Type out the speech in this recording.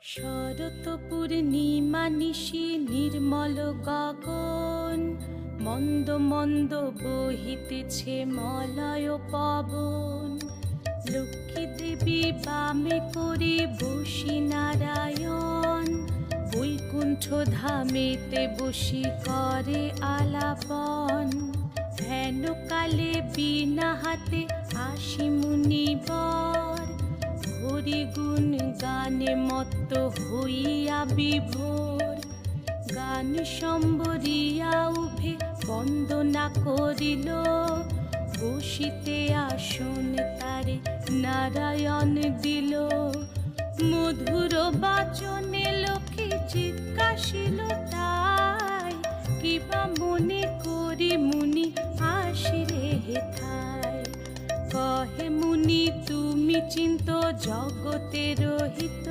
শরৎ পূর্ণিমা নিশি নির্মল গগন, মন্দ মন্দ বহিতেছে মলয় পবন। লক্ষ্মী দেবী বামে করে বসি নারায়ণ, বৈকুণ্ঠ ধামেতে বসি করে আলাপন। হেন কালে বিনা হাতে আসি মুনিবর, হরি গুণ গানে মত্ত হইয়া বিভোর। গান সম্বরিয়া উভে বন্দনা করিল, বসিতে আসন তারে নারায়ণ দিল। মধুর বাচনে লোকে জিজ্ঞাসিল তাই, কিবা মনে করি মুনি আসিরে হেথায়। কহে মুনি তুমি চিন্ত জগতের হিত,